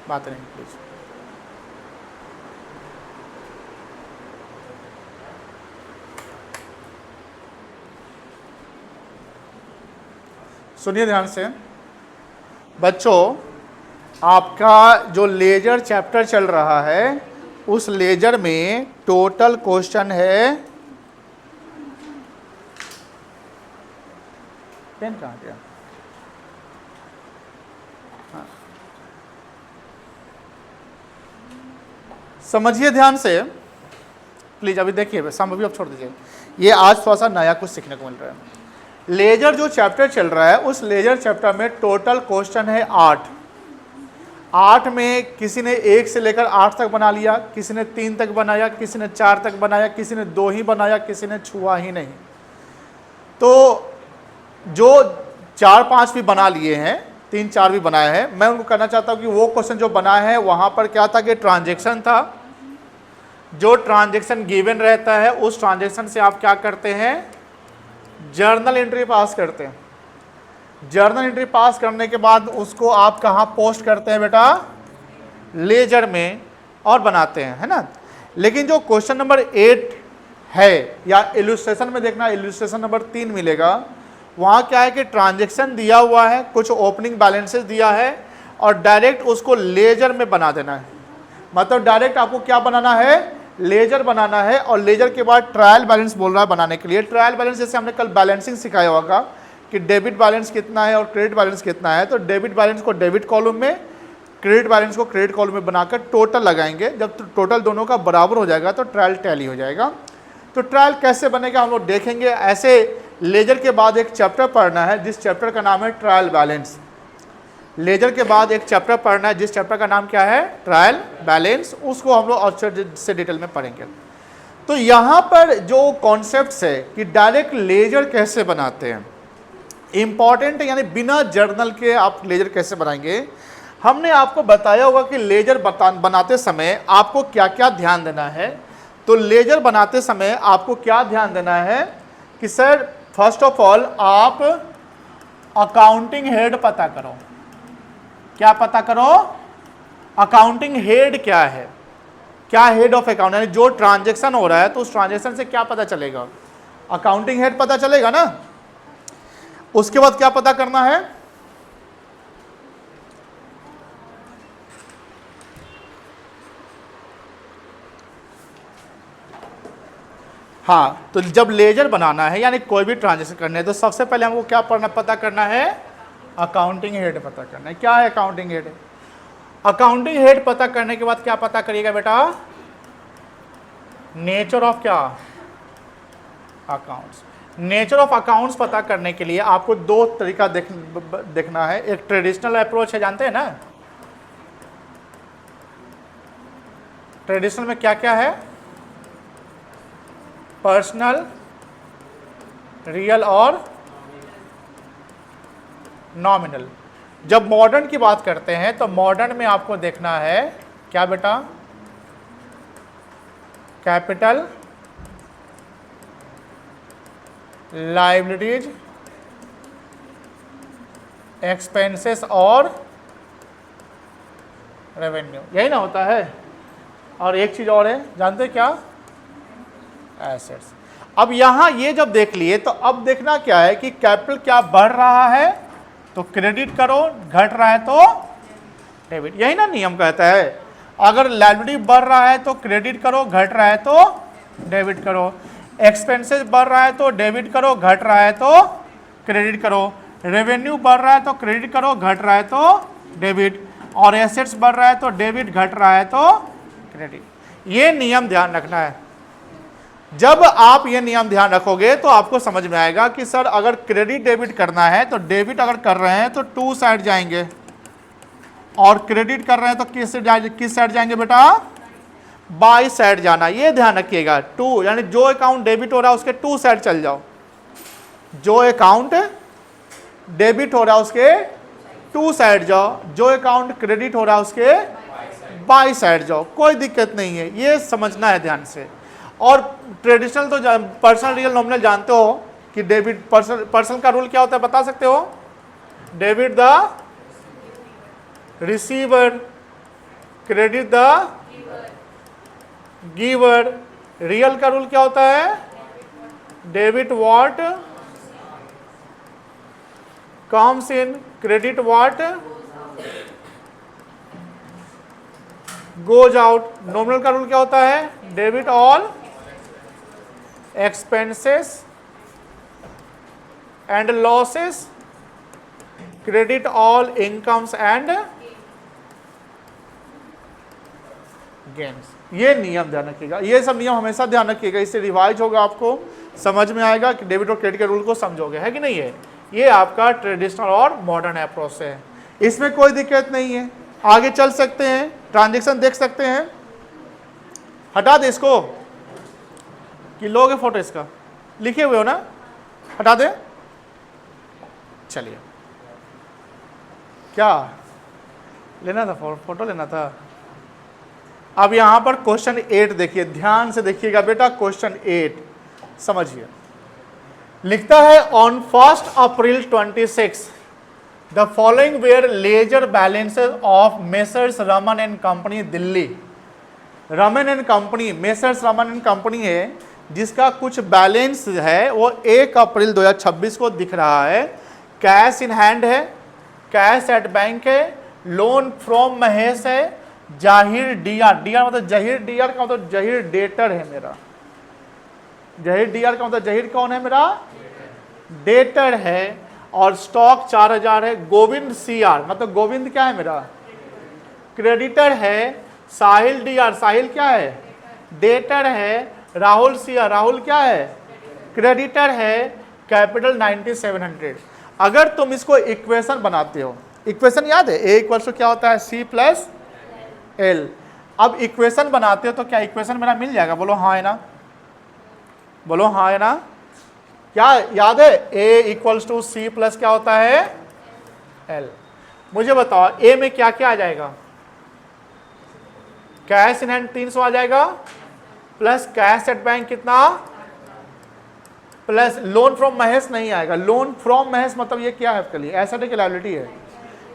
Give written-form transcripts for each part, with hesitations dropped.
बात नहीं प्लीज। सुनिए ध्यान से बच्चों, आपका जो लेजर चैप्टर चल रहा है उस लेजर में टोटल क्वेश्चन है, पेन कहाँ गया? हाँ। समझिए ध्यान से प्लीज, अभी देखिए सम अभी आप छोड़ दीजिए, ये आज थोड़ा सा नया कुछ सीखने को मिल रहा है। लेजर जो चैप्टर चल रहा है उस लेजर चैप्टर में टोटल क्वेश्चन है 8। 8 में किसी ने 1 से लेकर 8 तक बना लिया, किसी ने 3 तक बनाया, किसी ने 4 तक बनाया, किसी ने 2 ही बनाया, किसी ने छुआ ही नहीं। तो जो 4-5 भी बना लिए हैं, 3-4 भी बनाए हैं, मैं उनको कहना चाहता हूं कि वो क्वेश्चन जो बना है वहां पर क्या था कि ट्रांजैक्शन था। जो ट्रांजैक्शन गिवन रहता है उस ट्रांजैक्शन से आप क्या करते हैं, जर्नल एंट्री पास करते हैं। जर्नल एंट्री पास करने के बाद उसको आप कहाँ पोस्ट करते हैं बेटा, लेजर में, और बनाते हैं, है ना। लेकिन जो क्वेश्चन नंबर 8 है, या इलस्ट्रेशन में देखना, इलस्ट्रेशन नंबर 3 मिलेगा, वहाँ क्या है कि ट्रांजैक्शन दिया हुआ है, कुछ ओपनिंग बैलेंसेस दिया है और डायरेक्ट उसको लेजर में बना देना है। मतलब डायरेक्ट आपको क्या बनाना है, लेजर बनाना है। और लेजर के बाद ट्रायल बैलेंस बोल रहा है बनाने के लिए। ट्रायल बैलेंस जैसे हमने कल बैलेंसिंग सिखाया होगा कि डेबिट बैलेंस कितना है और क्रेडिट बैलेंस कितना है, तो डेबिट बैलेंस को डेबिट कॉलम में, क्रेडिट बैलेंस को क्रेडिट कॉलम में बनाकर टोटल लगाएंगे। जब टोटल दोनों का बराबर हो जाएगा तो ट्रायल टैली हो जाएगा। तो ट्रायल कैसे बनेगा हम लोग देखेंगे। ऐसे लेजर के बाद एक चैप्टर पढ़ना है जिस चैप्टर का नाम है ट्रायल बैलेंस। लेजर के बाद एक चैप्टर पढ़ना है जिस चैप्टर का नाम क्या है, ट्रायल बैलेंस। उसको हम लोग और से डिटेल में पढ़ेंगे। तो यहाँ पर जो कॉन्सेप्ट्स है कि डायरेक्ट लेजर कैसे बनाते हैं, इंपॉर्टेंट है, यानी बिना जर्नल के आप लेजर कैसे बनाएंगे। हमने आपको बताया होगा कि लेजर बनाते समय आपको क्या क्या ध्यान देना है। तो लेजर बनाते समय आपको क्या ध्यान देना है कि सर फर्स्ट ऑफ ऑल आप अकाउंटिंग हेड पता करो। क्या पता करो, अकाउंटिंग हेड क्या है, क्या हेड ऑफ अकाउंट, यानी जो ट्रांजैक्शन हो रहा है तो उस ट्रांजैक्शन से क्या पता चलेगा, अकाउंटिंग हेड पता चलेगा ना। उसके बाद क्या पता करना है, हाँ, तो जब लेजर बनाना है यानी कोई भी ट्रांजैक्शन करने है तो सबसे पहले हमको क्या पता करना है, अकाउंटिंग हेड पता करना है। क्या है अकाउंटिंग हेड, अकाउंटिंग हेड पता करने के बाद क्या पता करिएगा बेटा, नेचर ऑफ क्या, अकाउंट्स। नेचर ऑफ अकाउंट्स पता करने के लिए आपको 2 तरीका देखना है। एक ट्रेडिशनल अप्रोच है, जानते हैं ना, ट्रेडिशनल में क्या क्या है, पर्सनल, रियल और नॉमिनल। जब मॉडर्न की बात करते हैं तो मॉडर्न में आपको देखना है क्या बेटा, कैपिटल, लायबिलिटीज, एक्सपेंसेस और रेवेन्यू, यही ना होता है। और एक चीज और है, जानते क्या, एसेट्स। अब यहां ये जब देख लिए तो अब देखना क्या है कि कैपिटल क्या बढ़ रहा है तो क्रेडिट करो, घट रहा है तो डेबिट, यही ना नियम कहता है। अगर लायबिलिटी बढ़ रहा है तो क्रेडिट करो, घट रहा है तो डेबिट करो। एक्सपेंसेस बढ़ रहा है तो डेबिट करो, घट रहा है तो क्रेडिट करो। रेवेन्यू बढ़ रहा है तो क्रेडिट करो, घट रहा है तो डेबिट। और एसेट्स बढ़ रहा है तो डेबिट, घट रहा है तो क्रेडिट। ये नियम ध्यान रखना है। जब आप ये नियम ध्यान रखोगे तो आपको समझ में आएगा कि सर अगर क्रेडिट डेबिट करना है तो डेबिट अगर कर रहे हैं तो 2 साइड जाएंगे, और क्रेडिट कर रहे हैं तो किस साइड जाएंगे बेटा, बाई साइड जाना। ये ध्यान रखिएगा, 2 यानी जो अकाउंट डेबिट हो रहा है उसके 2 साइड चल जाओ, जो अकाउंट डेबिट हो रहा है उसके 2 साइड जाओ, जो अकाउंट क्रेडिट हो रहा है उसके बाई साइड जाओ, कोई दिक्कत नहीं है। ये समझना है ध्यान से। और ट्रेडिशनल तो पर्सनल, रियल, नॉमिनल जानते हो कि डेबिट, पर्सनल का रूल क्या होता है बता सकते हो, debit the receiver, credit the giver. Real का रूल क्या होता है? Debit what comes in, credit what goes out. Nominal का रूल क्या होता है? Debit all expenses and losses, credit all incomes and gains. ये नियम ध्यान रखिएगा, ये सब नियम हमेशा ध्यान रखिएगा, इससे रिवाइज होगा, आपको समझ में आएगा कि डेबिट और क्रेडिट के रूल को समझोगे, है कि नहीं है। ये आपका ट्रेडिशनल और मॉडर्न अप्रोच है, इसमें कोई दिक्कत नहीं है। आगे चल सकते हैं, ट्रांजेक्शन देख सकते हैं। हटा दे इसको, कि लोगे फोटो इसका, लिखे हुए हो ना, हटा दे। चलिए, क्या लेना था? फोटो लेना था। अब यहां पर क्वेश्चन 8 देखिए, ध्यान से देखिएगा बेटा। क्वेश्चन 8 समझिए, लिखता है on 1 April 26 the following were ledger balances of Messrs Raman and company Delhi. Raman and company, Messrs Raman and company है, जिसका कुछ बैलेंस है वो 1 अप्रैल 2026 को दिख रहा है। कैश इन हैंड है, कैश एट बैंक है, लोन फ्रॉम महेश है, जाहिर डीआर, डीआर मतलब जहीर, डीआर का मतलब जहीर डेटर है मेरा, जहीर डीआर का मतलब जहीर कौन है मेरा? डेटर है। और स्टॉक 4000 है। गोविंद सीआर मतलब गोविंद क्या है मेरा? क्रेडिटर है। साहिल डीआर, साहिल क्या है? डेटर है। राहुल सीआर, राहुल क्या है? क्रेडिटर है। कैपिटल 9700। अगर तुम इसको इक्वेशन बनाते हो, इक्वेशन याद है, ए इक्वल टू क्या होता है? C plus L. अब इक्वेशन बनाते हो तो क्या इक्वेशन मेरा मिल जाएगा? बोलो हाँ है ना, बोलो हाँ है ना। क्या याद है? ए इक्वल्स टू सी प्लस क्या होता है? एल। मुझे बताओ ए में क्या क्या आ जाएगा? कैश इन हैंड 300 आ जाएगा, प्लस कैश एट बैंक कितना, प्लस लोन फ्रॉम महेश नहीं आएगा। लोन फ्रॉम महेश मतलब ये क्या है आपके लिए? एसेट है कि लायबिलिटी है?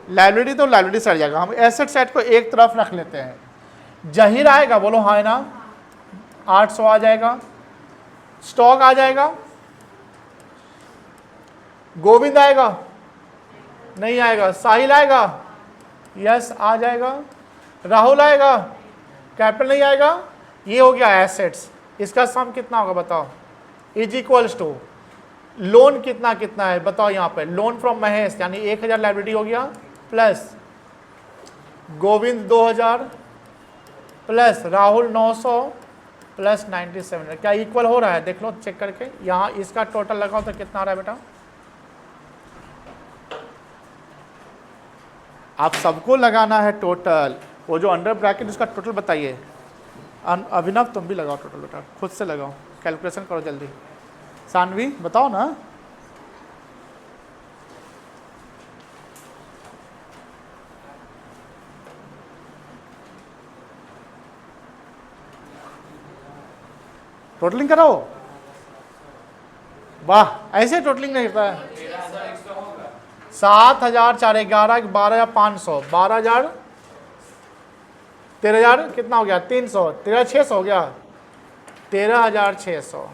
लायबिलिटी, तो लायबिलिटी साइड जाएगा। हम एसेट साइड को एक तरफ रख लेते हैं। जहीर आएगा, बोलो हाँ है ना, 800 आ जाएगा। स्टॉक आ जाएगा। गोविंद आएगा? नहीं आएगा। साहिल आएगा? यस आ जाएगा। राहुल आएगा? कैपिटल नहीं आएगा। ये हो गया एसेट्स। इसका सम कितना होगा बताओ? इज इक्वल्स टू लोन कितना कितना है बताओ? यहाँ पे लोन फ्रॉम महेश यानी 1000 लायबिलिटी हो गया, plus Govind 2000, plus Rahul 900, plus 97। क्या इक्वल हो रहा है? देख लो चेक करके। यहाँ इसका टोटल लगाओ तो कितना आ रहा है बेटा? आप सबको लगाना है टोटल। वो जो अंडर ब्रैकेट उसका टोटल बताइए। अभिनव तुम भी लगाओ टोटल बेटा, खुद से लगाओ, कैलकुलेशन करो जल्दी। सानवी बताओ ना। टोटलिंग कराओ। वाह, ऐसे टोटलिंग नहीं होता है। 7000 4 11 12500 12000 13000 कितना हो गया? 300 13600 हो गया। 13600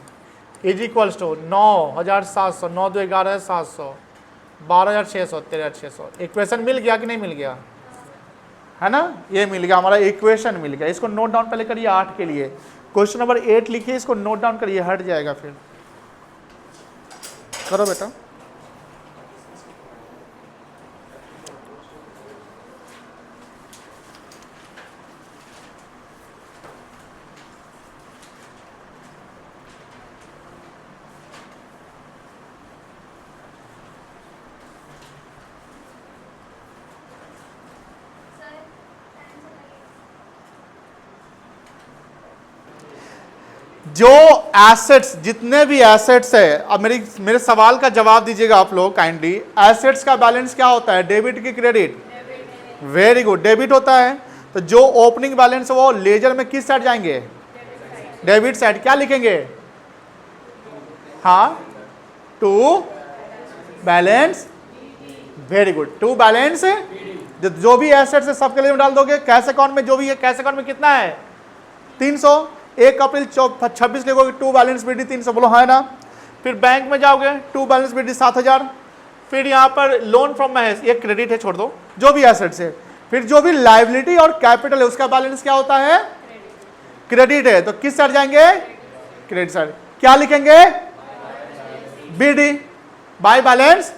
इज इक्वल्स टू 9700 9 2 11700 12600 13600। इक्वेशन मिल गया कि नहीं मिल गया? है ना, ये मिल गया, हमारा इक्वेशन मिल गया। इसको नोट डाउन पहले करिए 8 के लिए। क्वेश्चन नंबर 8 लिखिए, इसको नोट डाउन करिए, हट जाएगा फिर। करो बेटा। जो एसेट्स, जितने भी एसेट्स है, अब मेरे सवाल का जवाब दीजिएगा आप लोग काइंडली। एसेट्स का बैलेंस क्या होता है? डेबिट की क्रेडिट? वेरी गुड, डेबिट होता है। तो जो ओपनिंग बैलेंस है वो लेजर में किस साइड जाएंगे? Debit side. क्या लिखेंगे? हाँ, to balance, very good, to balance जो भी एसेट्स है सबके लिए डाल दोगे। कैश अकाउंट में जो भी है, कैश अकाउंट में कितना है 300। 1 अप्रैल 26 लिखोगे टू बैलेंस बीडी 300, बोलो हाँ ना। फिर बैंक में जाओगे टू बैलेंस बीडी 7000। फिर यहाँ पर लोन फ्रॉम महेश, ये क्रेडिट है, छोड़ दो, जो भी एसेट्स है। फिर जो भी लायबिलिटी और कैपिटल है उसका बैलेंस क्या होता है, क्रेडिट है, तो किस साइड जाएंगे, क्रेडिट साइड। क्या लिखेंगे, बीडी, बाय बैलेंस।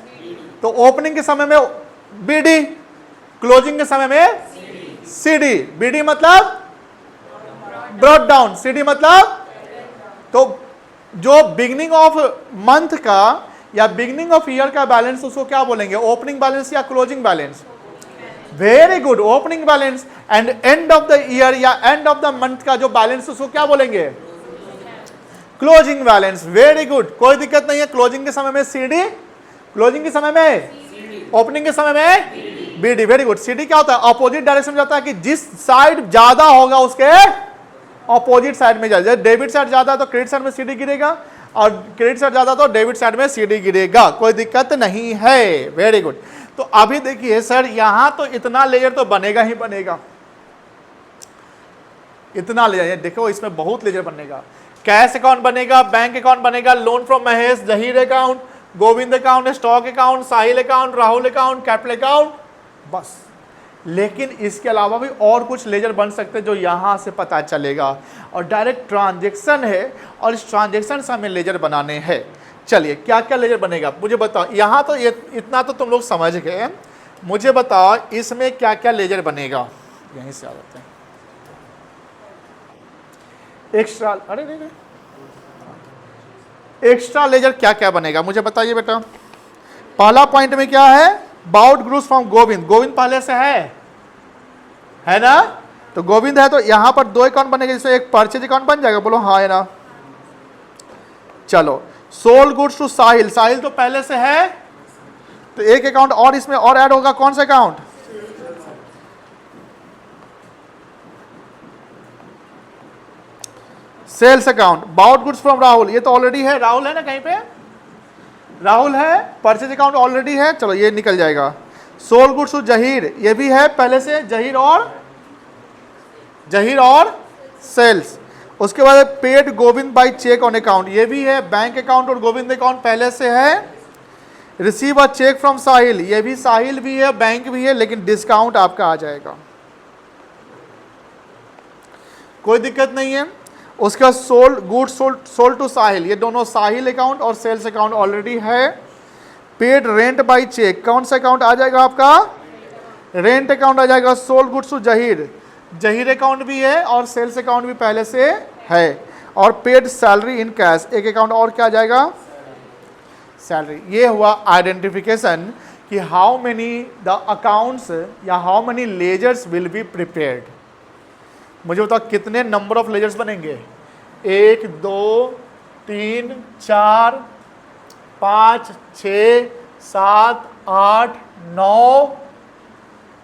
तो ओपनिंग के समय में बीडी, क्लोजिंग के समय में सीडी। बीडी मतलब ब्रॉट डाउन, सीडी मतलब, तो जो बिगिनिंग ऑफ मंथ का या बिगिनिंग ऑफ ईयर का बैलेंस उसको क्या बोलेंगे, ओपनिंग बैलेंस या closing balance. Very good, opening balance. And end of the year या एंड ऑफ द मंथ का जो बैलेंस उसको क्या बोलेंगे, क्लोजिंग बैलेंस। वेरी गुड, कोई दिक्कत नहीं है। क्लोजिंग के समय में सीडी, क्लोजिंग के समय में, ओपनिंग के समय में बीडी। Very good. सीडी क्या होता है, अपोजिट डायरेक्शन में जाता है, कि जिस साइड ज्यादा होगा उसके अपोजिट साइड में जाए। डेबिट साइड ज्यादा है तो क्रेडिट साइड में सीडी गिरेगा, और क्रेडिट साइड ज्यादा तो डेबिट साइड में सीडी गिरेगा। कोई दिक्कत नहीं है। Very good. तो अभी देखिए सर, यहां तो इतना लेयर तो बनेगा ही बनेगा, इतना लेयर देखो, इसमें बहुत लेयर बनेगा। कैश अकाउंट बनेगा, बैंक अकाउंट बनेगा, loan from Mahesh, Zaheer account, Govind account, stock account, Sahil account, Rahul account, capital account, बस। लेकिन इसके अलावा भी और कुछ लेजर बन सकते हैं जो यहां से पता चलेगा, और डायरेक्ट ट्रांजैक्शन है, और इस ट्रांजैक्शन से हमें लेजर बनाने हैं। चलिए क्या क्या लेजर बनेगा मुझे बताओ। यहां तो ये इतना तो तुम लोग समझ गए, मुझे बताओ इसमें क्या क्या लेजर बनेगा। यहीं से आ जाते हैं एक्स्ट्रा, अरे नहीं, एक्स्ट्रा लेजर क्या क्या बनेगा मुझे बताइए बेटा। पहला पॉइंट में क्या है, bought goods from Govind. Govind पहले से है ना, तो गोविंद है तो यहां पर 2 अकाउंट बनेगा, जिससे एक परचेज अकाउंट बन जाएगा, बोलो हाँ है ना। चलो, सोल्ड गुड्स टू साहिल, साहिल तो पहले से है, तो एक अकाउंट और इसमें और ऐड होगा, कौन सा account, sales account. Bought goods from Rahul, ये तो ऑलरेडी है, राहुल है ना कहीं पे, राहुल है। परचेज अकाउंट ऑलरेडी है, चलो ये निकल जाएगा। सोल्ड गुड्स टू जहीर, ये भी है पहले से, जहीर और सेल्स। उसके बाद paid Govind by cheque on account, ये भी है, बैंक अकाउंट और गोविंद अकाउंट पहले से है। रिसीव अ चेक फ्रॉम साहिल, ये भी साहिल भी है, बैंक भी है, लेकिन डिस्काउंट आपका आ जाएगा, कोई दिक्कत नहीं है। उसका सोल्ड गुड्स सोल्ड टू साहिल, ये दोनों साहिल अकाउंट और सेल्स अकाउंट ऑलरेडी है। पेड रेंट बाय चेक, कौन सा अकाउंट आ जाएगा आपका, रेंट अकाउंट आ जाएगा। Sold goods to Zaheer, Zaheer account भी है और सेल्स अकाउंट भी पहले से है। और पेड सैलरी इन कैश, एक अकाउंट और क्या आ जाएगा, सैलरी। ये हुआ आइडेंटिफिकेशन कि हाउ मेनी द अकाउंट्स या how many ledgers will be prepared. मुझे बताओ कितने नंबर ऑफ लेजर्स बनेंगे, 1 2 3 4 5 6 7 8 9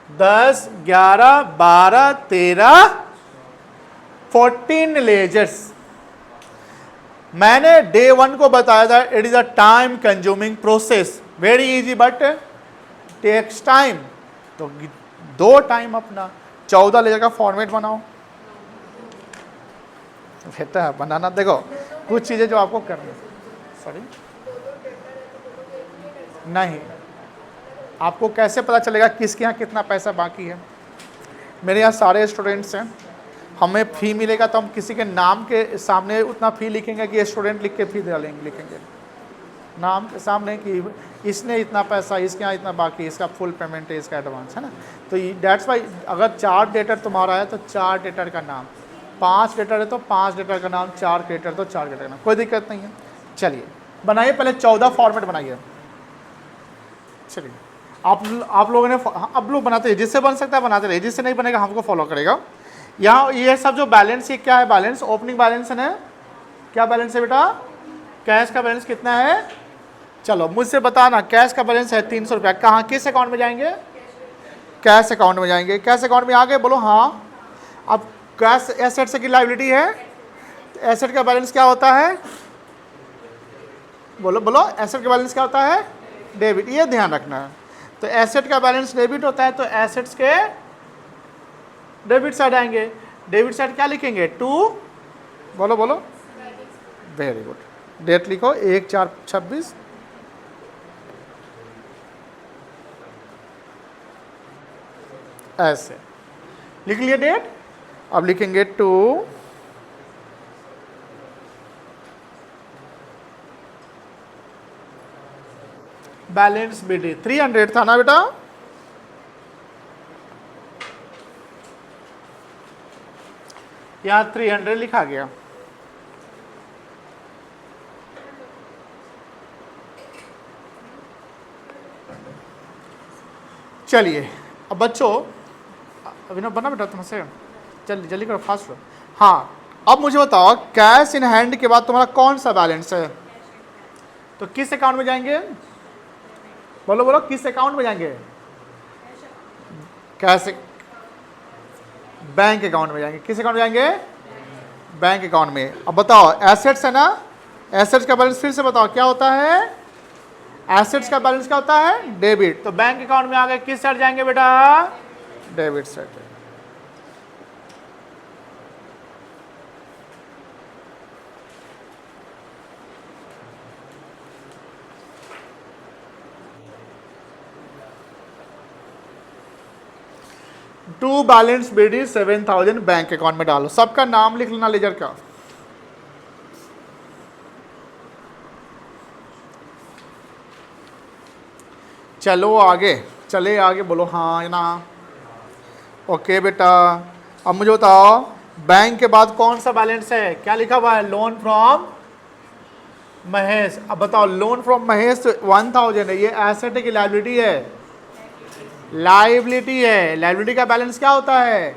10 11 12 13 14 लेजर्स। मैंने डे 1 को बताया था, it is a time consuming process, very easy but takes time. तो 2 टाइम अपना 14 लेजर का फॉर्मेट बनाओ बेटा, बनाना। देखो कुछ चीजें जो आपको करनी, सॉरी नहीं, आपको कैसे पता चलेगा किसके यहाँ कितना पैसा बाकी है। मेरे यहाँ सारे स्टूडेंट्स हैं, हमें फ़ी मिलेगा तो हम किसी के नाम के सामने उतना फ़ी लिखेंगे कि स्टूडेंट लिख के फ़ी लिखेंगे, नाम के सामने कि इसने इतना पैसा, इसके यहाँ इतना बाकी, इसका फुल पेमेंट है, इसका एडवांस है ना। तो दैट्स वाई अगर 4 डेटर तुम्हारा है तो 4 डेटर का नाम, 5 डेटर है तो 5 डेटर का नाम, 4 क्रेडिटर तो 4 क्रेडिटर का नाम, कोई दिक्कत नहीं है। चलिए बनाइए, पहले 14 फॉर्मेट बनाइए। चलिए आप लोगों ने, आप लोग बनाते हैं, जिससे बन सकता है बनाते रहिए, जिससे नहीं बनेगा हमको फॉलो करेगा। यहाँ ये सब जो बैलेंस, ये क्या है, बैलेंस ओपनिंग बैलेंस है, क्या बैलेंस है बेटा, कैश का बैलेंस कितना है, चलो मुझसे बताना। कैश का बैलेंस है 300 रुपया, कहाँ किस अकाउंट में जाएंगे, कैश अकाउंट में जाएंगे। कैश अकाउंट में आ गए, बोलो हाँ। अब कैश एसेट से की लायबिलिटी है, एसेट का बैलेंस क्या होता है, बोलो बोलो, एसेट का बैलेंस क्या होता है, डेबिट, ये ध्यान रखना है। तो एसेट का बैलेंस डेबिट होता है तो एसेट्स के डेबिट साइड आएंगे। डेबिट साइड क्या लिखेंगे? 2, बोलो बोलो, वेरी गुड। डेट लिखो 1/4/26, ऐसे लिख लिया डेट। अब लिखेंगे 2 बैलेंस बीडी। 300 था ना बेटा? यहां 300 लिखा गया। चलिए अब बच्चों, अभिनव बना बेटा तुमसे, जल्दी जल्दी करो, फास्ट करो। हाँ, अब मुझे बताओ कैश इन हैंड के बाद तुम्हारा कौन सा बैलेंस है? तो किस अकाउंट में जाएंगे? बोलो बोलो, किस अकाउंट में जाएंगे? कैश, बैंक अकाउंट में जाएंगे। किस अकाउंट में जाएंगे? बैंक अकाउंट में। अब बताओ एसेट्स है ना, एसेट्स का बैलेंस फिर से बताओ क्या होता है? एसेट्स का बैलेंस क्या होता है? डेबिट। तो बैंक अकाउंट में आ गए, किस साइड जाएंगे बेटा? Debit side. 2 balance BD 7000 bank account में डालो। सबका नाम लिख लेना लेजर का। चलो आगे, चले आगे, बोलो हाँ ना। ओके बेटा, अब मुझे बताओ बैंक के बाद कौन सा बैलेंस है? क्या लिखा हुआ है? Loan from Mahesh. अब बताओ लोन फ्रॉम महेश 1000 है, ये एसेट है कि लायबिलिटी है? लायबिलिटी है। लायबिलिटी का बैलेंस क्या होता है?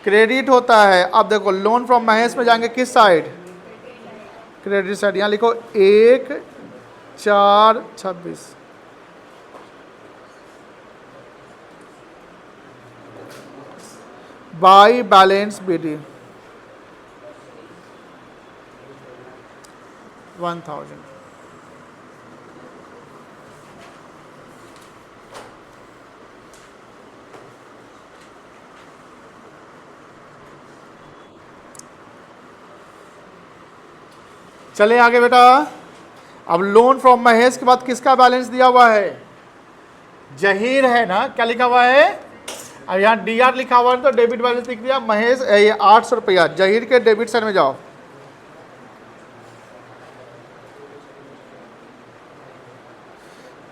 क्रेडिट होता है। अब देखो लोन फ्रॉम महेश में जाएंगे किस साइड? Credit side. यहाँ लिखो 1/4/26। By balance BD 1000। चले आगे बेटा। अब लोन फ्रॉम महेश के बाद किसका बैलेंस दिया हुआ है? जहीर है ना, क्या लिखा हुआ है? अब यहाँ डीआर लिखा हुआ है तो डेबिट बैलेंस लिख दिया। महेश ये 800 रुपया, जहीर के डेबिट साइड में जाओ।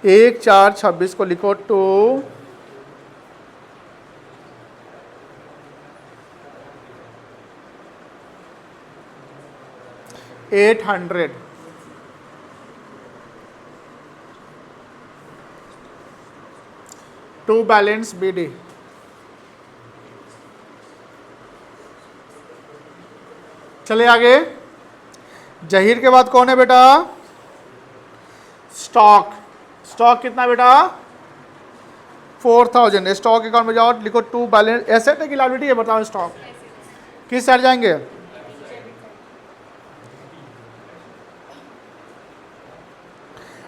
एक 4/26 को लिखो 2 800। To balance BD. चले आगे। जहीर के बाद कौन है बेटा? स्टॉक। स्टॉक कितना बेटा? 4000। स्टॉक अकाउंट में जाओ, लिखो 2 बैलेंस। एसेट है कि लायबिलिटी है बताओ? स्टॉक। किस साइड जाएंगे?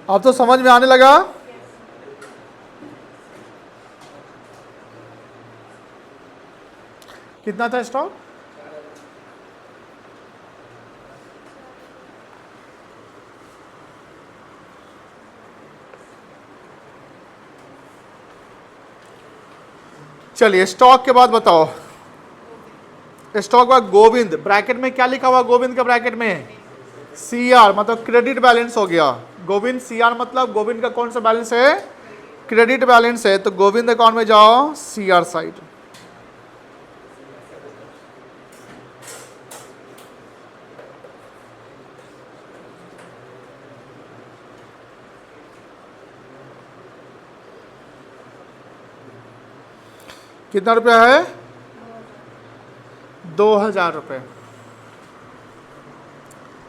अब तो समझ में आने लगा। कितना था स्टॉक? चलिए स्टॉक के बाद बताओ। स्टॉक के बाद गोविंद, ब्रैकेट में क्या लिखा हुआ? गोविंद के ब्रैकेट में सीआर, मतलब क्रेडिट बैलेंस हो गया। गोविंद सीआर मतलब गोविंद का कौन सा बैलेंस है? क्रेडिट बैलेंस है। तो गोविंद अकाउंट में जाओ, सीआर साइड। कितना रुपया है? 2000 रुपये।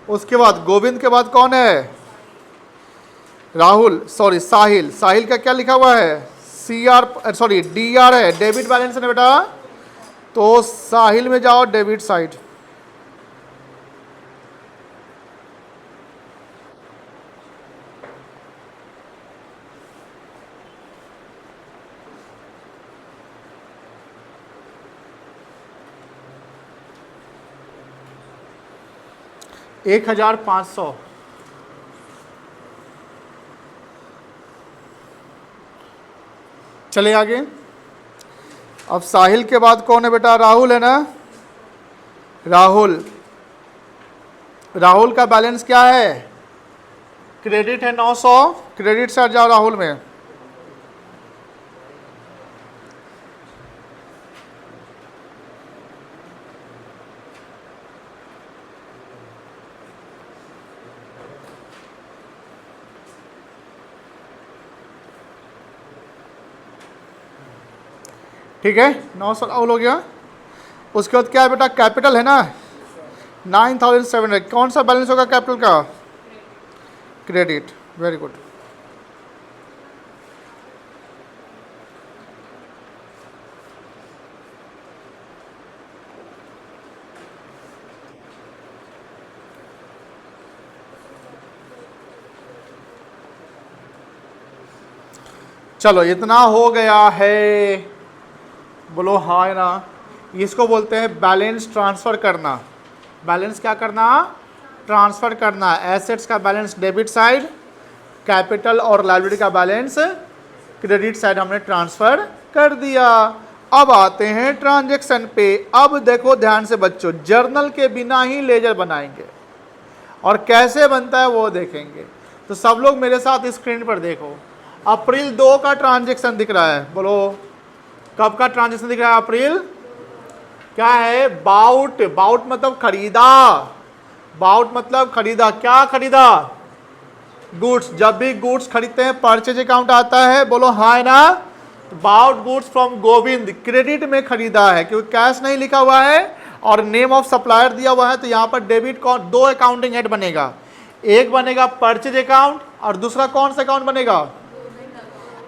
उसके बाद गोविंद के बाद कौन है? राहुल, सॉरी साहिल। साहिल का क्या लिखा हुआ है? सीआर, सॉरी डीआर है, डेबिट बैलेंस है ना बेटा? तो साहिल में जाओ, डेबिट साइड। 1,500। चलिए आगे। अब साहिल के बाद कौन है बेटा? राहुल है ना। राहुल, राहुल का बैलेंस क्या है? क्रेडिट है 900, क्रेडिट से हट जाओ राहुल में। ठीक है, 900 राहुल हो गया। उसके बाद क्या है बेटा? कैपिटल है ना, 9,700। कौन सा बैलेंस होगा कैपिटल का? क्रेडिट। Very good. चलो इतना हो गया है, बोलो हाँ ना। इसको बोलते हैं बैलेंस ट्रांसफर करना। बैलेंस क्या करना? ट्रांसफर करना। एसेट्स का बैलेंस डेबिट साइड, कैपिटल और लायबिलिटी का बैलेंस क्रेडिट साइड हमने ट्रांसफर कर दिया। अब आते हैं ट्रांजैक्शन पे। अब देखो ध्यान से बच्चों, जर्नल के बिना ही लेजर बनाएंगे और कैसे बनता है वो देखेंगे। तो सब लोग मेरे साथ स्क्रीन पर देखो। अप्रैल 2 का ट्रांजैक्शन दिख रहा है, बोलो कब का ट्रांजैक्शन दिख रहा है? अप्रैल। क्या है? बाउट। बाउट मतलब खरीदा। बाउट मतलब खरीदा। क्या खरीदा? गुड्स। जब भी गुड्स खरीदते हैं परचेज अकाउंट आता है, बोलो हाँ ना। Bought goods from Govind, credit में खरीदा है क्योंकि कैश नहीं लिखा हुआ है और नेम ऑफ सप्लायर दिया हुआ है। तो यहां पर डेबिट कौन? 2 अकाउंटिंग हेड बनेगा। एक बनेगा परचेज अकाउंट और दूसरा कौन सा अकाउंट बनेगा?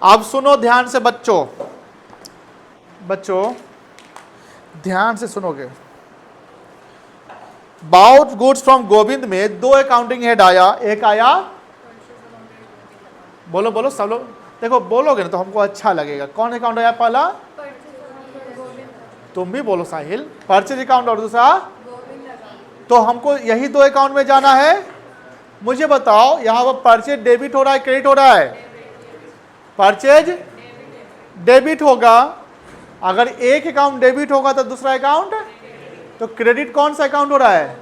अब सुनो ध्यान से बच्चों, बच्चों ध्यान से सुनोगे। बाउट गुड्स फ्रॉम गोविंद में 2 अकाउंटिंग हेड आया। एक आया, बोलो बोलो सब लोग, देखो बोलोगे ना तो हमको अच्छा लगेगा। कौन अकाउंट आया पहला? तुम भी बोलो साहिल। परचेज अकाउंट और दूसरा। तो हमको यही 2 अकाउंट में जाना है। मुझे बताओ यहां पर परचेज डेबिट हो रहा है क्रेडिट हो रहा है? परचेज डेबिट होगा। अगर एक अकाउंट डेबिट होगा तो दूसरा अकाउंट तो क्रेडिट। कौन सा अकाउंट हो रहा है?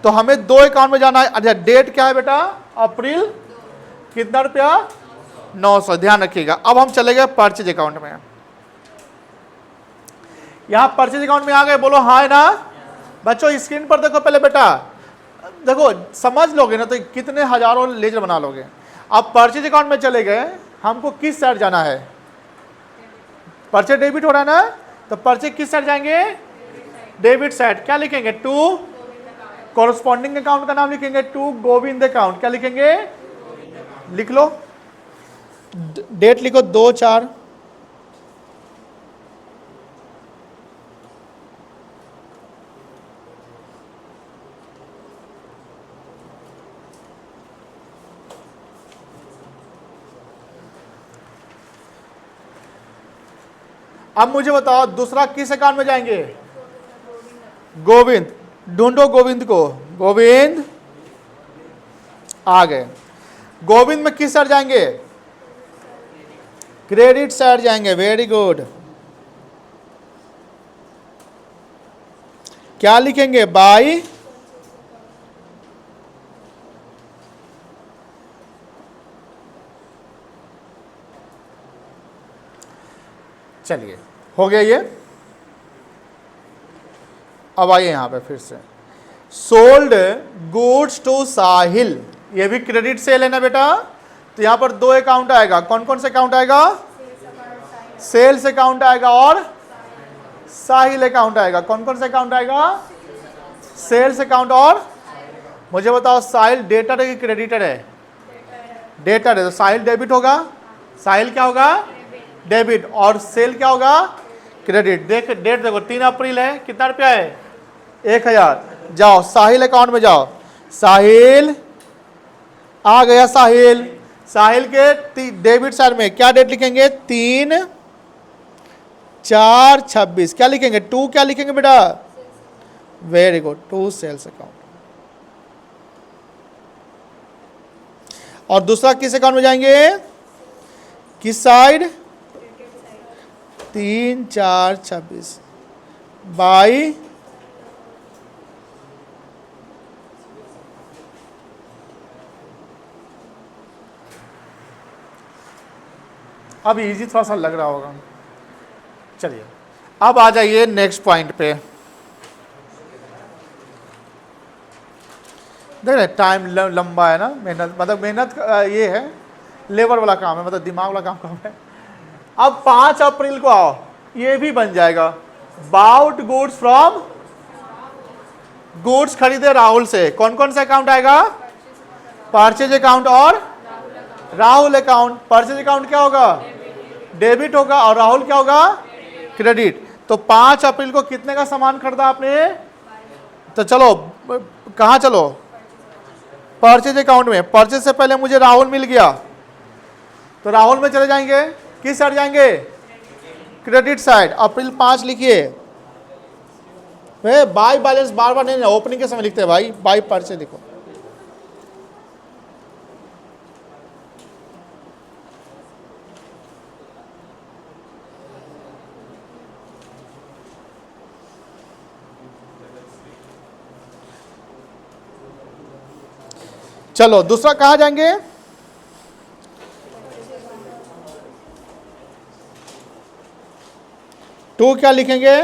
तो हमें 2 अकाउंट में जाना है। अच्छा डेट क्या है बेटा? अप्रैल। कितना रुपया? 900। ध्यान रखिएगा। अब हम चले गए परचेज अकाउंट में। यहां परचेज अकाउंट में आ गए, बोलो हाँ है ना। बच्चों स्क्रीन पर देखो पहले बेटा, देखो समझ लोगे ना तो कितने हजारों लेजर बना लोगे। अब परचेज अकाउंट में चले गए, हमको किस साइड जाना है? परचेज डेबिट हो रहा है ना, तो परचेज किस साइड जाएंगे? Debit side. क्या लिखेंगे? टू कॉरस्पॉन्डिंग अकाउंट का नाम लिखेंगे टू गोविंद अकाउंट। क्या लिखेंगे? लिख लो, डेट लिखो 2/4। अब मुझे बताओ दूसरा किस अकाउंट में जाएंगे? गोविंद। ढूंढो गोविंद को। गोविंद आ गए। गोविंद में किस साइड जाएंगे? क्रेडिट साइड जाएंगे। Very good. क्या लिखेंगे? बाई चलिए हो गया ये। अब आइए यहां पे फिर से, सोल्ड गुड्स टू साहिल। ये भी क्रेडिट सेल है ना बेटा। तो यहां पर 2 अकाउंट आएगा। कौन कौन से अकाउंट आएगा? सेल्स अकाउंट आएगा और साहिल अकाउंट आएगा। कौन कौन से अकाउंट आएगा? सेल्स अकाउंट और। मुझे बताओ साहिल डेटर है कि क्रेडिटर है? डेटर है, तो साहिल डेबिट होगा। साहिल क्या होगा? डेबिट। और सेल क्या होगा? क्रेडिट। देख डेट देखो 3 अप्रैल है। कितना रुपया है? 1000। जाओ साहिल अकाउंट में जाओ। साहिल आ गया। साहिल, साहिल के डेबिट साइड में क्या डेट लिखेंगे? 3/4/26। क्या लिखेंगे? 2 क्या लिखेंगे बेटा? Very good, 2 sales account. और दूसरा किस अकाउंट में जाएंगे, किस साइड, 3 4 26 बाई अब इजी थोड़ा सा लग रहा होगा। चलिए अब आ जाइए नेक्स्ट पॉइंट पे। देख रहे टाइम लंबा है ना, मेहनत मतलब मेहनत ये है, लेबर वाला काम है, मतलब दिमाग वाला काम कम है। अब 5 अप्रैल को आओ, ये भी बन जाएगा। बाउट गुड्स फ्रॉम, गुड्स खरीदे राहुल से, कौन कौन सा अकाउंट आएगा, परचेज अकाउंट और राहुल अकाउंट। परचेज अकाउंट क्या होगा, डेबिट होगा, और राहुल क्या होगा, क्रेडिट। तो 5 अप्रैल को कितने का सामान खरीदा आपने, तो चलो कहाँ चलो, परचेज अकाउंट में। परचेज से पहले मुझे राहुल मिल गया, तो राहुल में चले जाएंगे, किस साइड जाएंगे, क्रेडिट साइड। अप्रैल 5 लिखिए, बाय बैलेंस बार बार नहीं, ओपनिंग के समय लिखते हैं भाई, बाय परचेज लिखो। चलो दूसरा कहाँ जाएंगे, टू क्या लिखेंगे,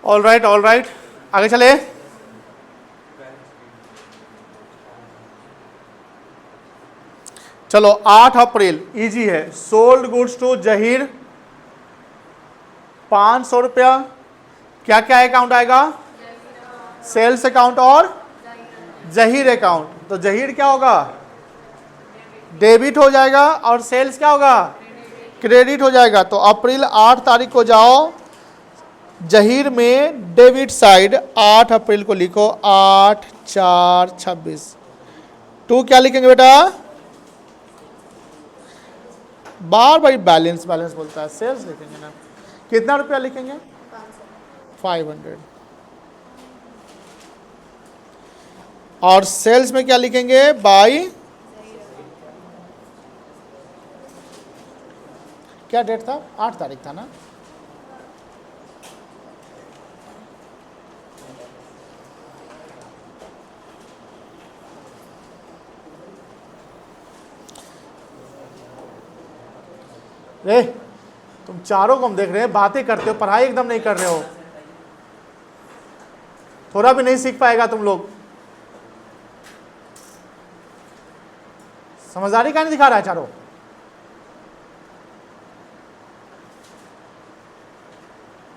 ऑल राइट आगे चले। चलो 8 अप्रैल इजी है, सोल्ड गुड्स टू जहीर 500 रुपया। क्या क्या अकाउंट आएगा, सेल्स अकाउंट और जहीर अकाउंट। तो जहीर क्या होगा, डेबिट हो जाएगा, और सेल्स क्या होगा, क्रेडिट हो जाएगा। तो अप्रैल 8 तारीख को जाओ, जहीर में डेबिट साइड 8 अप्रैल को लिखो, 8 4 26। टू क्या लिखेंगे बेटा, बार बार बैलेंस बैलेंस बोलता है, सेल्स लिखेंगे ना। कितना रुपया लिखेंगे, 500। और सेल्स में क्या लिखेंगे, बाई, क्या डेट था, 8 तारीख था ना। रे तुम चारों को हम देख रहे हैं, बातें करते हो, पढ़ाई एकदम नहीं कर रहे हो, थोड़ा भी नहीं सीख पाएगा तुम लोग। समझदारी क्या नहीं दिखा रहा है चारों,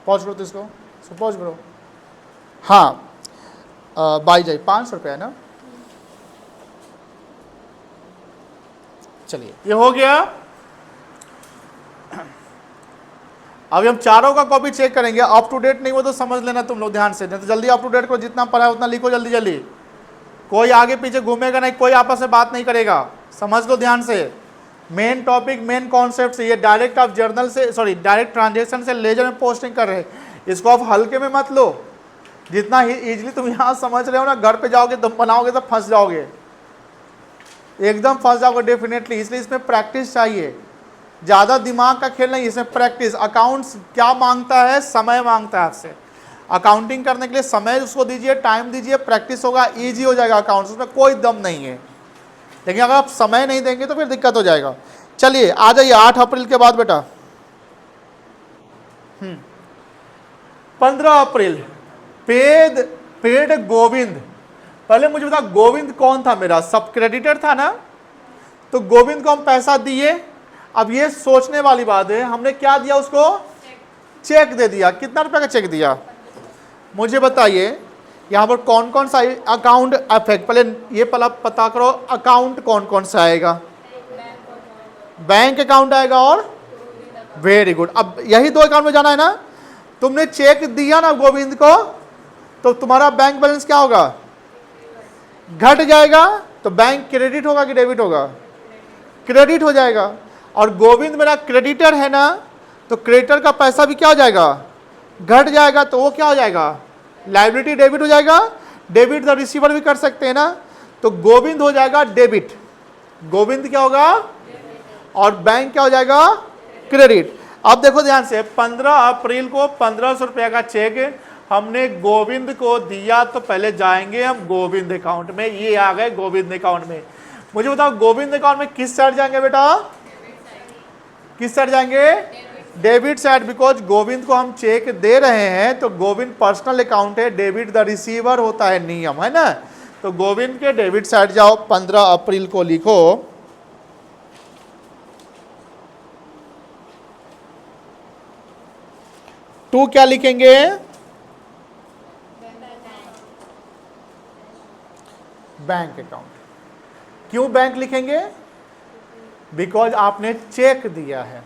पहुंच करो तो इसको, पहुंच करो। हाँ बाई जाई 500 रुपया है ना। चलिए ये हो गया। अभी हम चारों का कॉपी चेक करेंगे, अप टू डेट नहीं हो तो समझ लेना तुम लोग ध्यान से, नहीं तो जल्दी अप टू डेट को जितना पढ़ा है उतना लिखो जल्दी जल्दी। कोई आगे पीछे घूमेगा नहीं, कोई आपस में बात नहीं करेगा, समझ लो ध्यान से। मेन टॉपिक मेन कॉन्सेप्ट से, ये डायरेक्ट आप जर्नल से सॉरी डायरेक्ट ट्रांजेक्शन से लेजर में पोस्टिंग कर रहे हैं, इसको आप हल्के में मत लो। जितना इजीली तुम यहाँ समझ रहे हो ना, घर पे जाओगे तुम बनाओगे तो फंस जाओगे, एकदम फंस जाओगे डेफिनेटली। इसलिए इसमें प्रैक्टिस चाहिए, ज़्यादा दिमाग का खेल नहीं, इसमें प्रैक्टिस। अकाउंट्स क्या मांगता है, समय मांगता है आपसे। अकाउंटिंग करने के लिए समय उसको दीजिए, टाइम दीजिए, प्रैक्टिस होगा, इजी हो जाएगा अकाउंट्स, उसमें कोई दम नहीं है। लेकिन अगर आप समय नहीं देंगे तो फिर दिक्कत हो जाएगा। चलिए आ जाइए 8 अप्रैल के बाद बेटा। 15 अप्रैल पेड गोविंद। पहले मुझे बता गोविंद कौन था, मेरा सब क्रेडिटर था ना, तो गोविंद को हम पैसा दिए। अब ये सोचने वाली बात है, हमने क्या दिया उसको, चेक दे दिया। कितना रुपए का चेक दिया मुझे बताइए। यहाँ पर कौन कौन सा अकाउंट अफेक्ट, पहले ये पता करो अकाउंट कौन कौन सा आएगा। बैंक अकाउंट आएगा और वेरी गुड। अब यही दो अकाउंट में जाना है ना। तुमने चेक दिया ना गोविंद को, तो तुम्हारा बैंक बैलेंस क्या होगा, घट जाएगा। तो बैंक क्रेडिट होगा कि डेबिट होगा, क्रेडिट हो जाएगा। और गोविंद मेरा क्रेडिटर है ना, तो क्रेडिटर का पैसा भी क्या हो जाएगा, घट जाएगा। तो वो क्या हो जाएगा, लायबिलिटी डेबिट हो जाएगा। डेबिट द रिसीवर भी कर सकते हैं ना, तो गोविंद हो जाएगा डेबिट, गोविंद क्या होगा, और बैंक क्या हो जाएगा, क्रेडिट। अब देखो ध्यान से, 15 अप्रैल को 1500 रुपया का चेक हमने गोविंद को दिया, तो पहले जाएंगे हम गोविंद अकाउंट में। ये आ गए गोविंद अकाउंट में। मुझे बताओ गोविंद अकाउंट में किस साइड जाएंगे बेटा, किस साइड जाएंगे, डेबिट साइड, बिकॉज गोविंद को हम चेक दे रहे हैं। तो गोविंद पर्सनल अकाउंट है, डेबिट द रिसीवर होता है, नियम है ना। तो गोविंद के डेबिट साइड जाओ, 15 अप्रैल को लिखो। टू क्या लिखेंगे, बैंक अकाउंट। क्यों बैंक लिखेंगे, बिकॉज आपने चेक दिया है,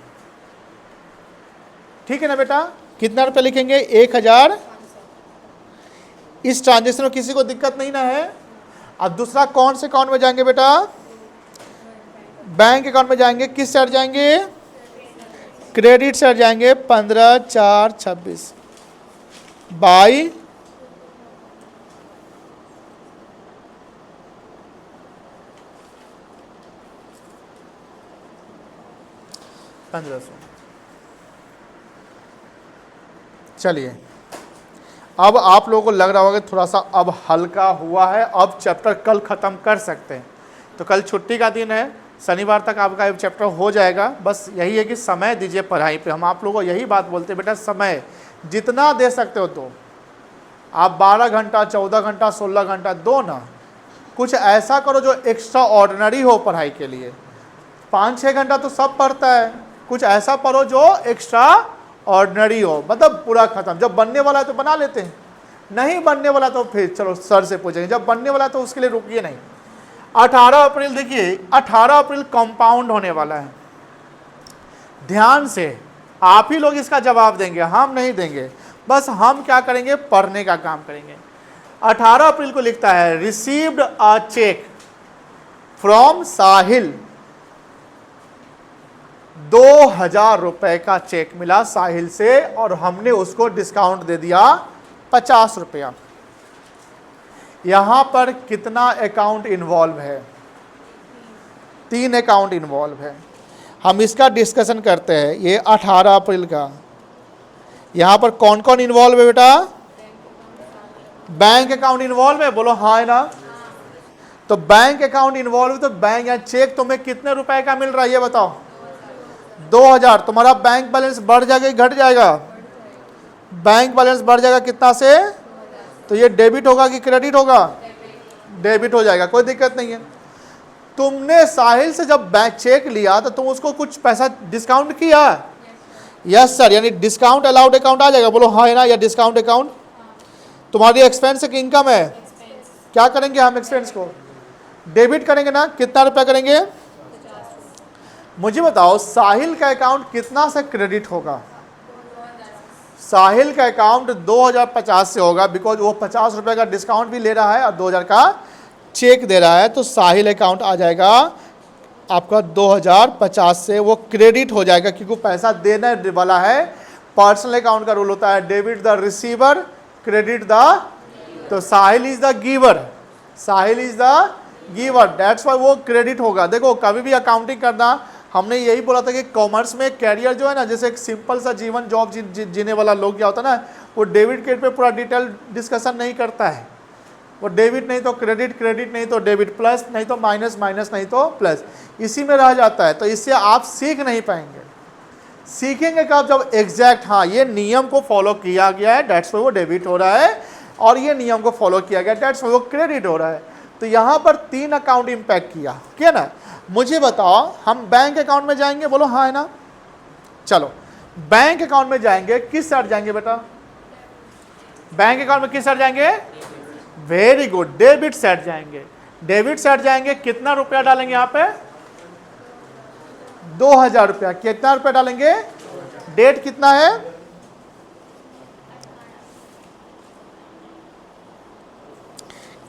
ठीक है ना बेटा। कितना रुपया लिखेंगे, 1000। इस ट्रांजेक्शन में किसी को दिक्कत नहीं ना है। अब दूसरा कौन से अकाउंट में जाएंगे बेटा, बैंक अकाउंट में जाएंगे। किस साइड जाएंगे, क्रेडिट साइड जाएंगे। 15/4/26 बाई 1500। चलिए, अब आप लोगों को लग रहा होगा कि थोड़ा सा अब हल्का हुआ है, अब चैप्टर कल ख़त्म कर सकते हैं। तो कल छुट्टी का दिन है, शनिवार तक आपका चैप्टर हो जाएगा। बस यही है कि समय दीजिए पढ़ाई पे। हम आप लोगों को यही बात बोलते हैं, बेटा समय जितना दे सकते हो तो आप 12 घंटा, 14 घंटा, 16 घंटा दो ना। कुछ ऐसा करो जो एक्स्ट्रा ऑर्डिनरी हो पढ़ाई के लिए। 5-6 घंटा तो सब पढ़ता है, कुछ ऐसा पढ़ो जो एक्स्ट्रा ऑर्डिनरी हो, मतलब पूरा खत्म। जब बनने वाला है तो बना लेते हैं, नहीं बनने वाला तो फिर चलो सर से पूछेंगे। जब बनने वाला है तो उसके लिए रुकिए नहीं। 18 अप्रैल देखिए, 18 अप्रैल कंपाउंड होने वाला है। ध्यान से आप ही लोग इसका जवाब देंगे, हम नहीं देंगे। बस हम क्या करेंगे, पढ़ने का काम करेंगे। 18 अप्रैल को लिखता है, रिसीव्ड अ चेक फ्रॉम साहिल। 2000 रुपए का चेक मिला साहिल से, और हमने उसको डिस्काउंट दे दिया 50 रुपया। यहां पर कितना अकाउंट इन्वॉल्व है, 3 अकाउंट इन्वॉल्व है। हम इसका डिस्कशन करते हैं। ये 18 अप्रैल का, यहां पर कौन कौन इन्वॉल्व है बेटा, बैंक अकाउंट इन्वॉल्व है, बोलो हाँ है ना। तो बैंक अकाउंट इन्वॉल्व है, तो बैंक या चेक तुम्हें कितने रुपए का मिल रहा है ये बताओ, 2000। तुम्हारा बैंक बैलेंस बढ़ जाएगा, घट जाएगा, बैंक बैलेंस बढ़ जाएगा कितना से, तो ये डेबिट होगा कि क्रेडिट होगा, डेबिट हो जाएगा, कोई दिक्कत नहीं है। तुमने साहिल से जब बैंक चेक लिया तो तुम उसको कुछ पैसा डिस्काउंट किया, यस सर, यानी डिस्काउंट अलाउड अकाउंट आ जाएगा, बोलो हाँ है ना। या डिस्काउंट अकाउंट तुम्हारी एक्सपेंस की इनकम है, क्या करेंगे हम, एक्सपेंस को डेबिट करेंगे ना। कितना रुपया करेंगे, मुझे बताओ साहिल का अकाउंट कितना से क्रेडिट होगा, साहिल का अकाउंट 2050 से होगा, बिकॉज वो 50 रुपए का डिस्काउंट भी ले रहा है और 2000 का चेक दे रहा है। तो साहिल अकाउंट आ जाएगा आपका 2050 से, वो क्रेडिट हो जाएगा क्योंकि पैसा देने वाला है। पर्सनल अकाउंट का रूल होता है debit the receiver, credit the, तो Sahil is the giver, Sahil is the giver, that's why वो क्रेडिट होगा। देखो कभी भी अकाउंटिंग करना, हमने यही बोला था कि कॉमर्स में कैरियर जो है ना, जैसे एक सिंपल सा जीवन जॉब जीने वाला लोग क्या होता है ना, वो डेबिट क्रेडिट पे पूरा डिटेल डिस्कशन नहीं करता है। वो डेबिट नहीं तो क्रेडिट, क्रेडिट नहीं तो डेबिट, प्लस नहीं तो माइनस, माइनस नहीं तो प्लस, इसी में रह जाता है। तो इससे आप सीख नहीं पाएंगे। सीखेंगे कब, जब एग्जैक्ट हाँ ये नियम को फॉलो किया गया है, डेट्स वो डेबिट हो रहा है, और ये नियम को फॉलो किया गया, डेट्स वो क्रेडिट हो रहा है। तो यहाँ पर 3 अकाउंट इम्पैक्ट किया, क्या ना। मुझे बताओ हम बैंक अकाउंट में जाएंगे, बोलो हाँ है ना। चलो बैंक अकाउंट में जाएंगे, किस साइड जाएंगे बेटा, बैंक अकाउंट में किस साइड जाएंगे, वेरी गुड, डेबिट साइड जाएंगे। डेबिट साइड जाएंगे, कितना रुपया डालेंगे यहाँ पे, 2000 रुपया। कितना रुपया डालेंगे? डेट कितना है?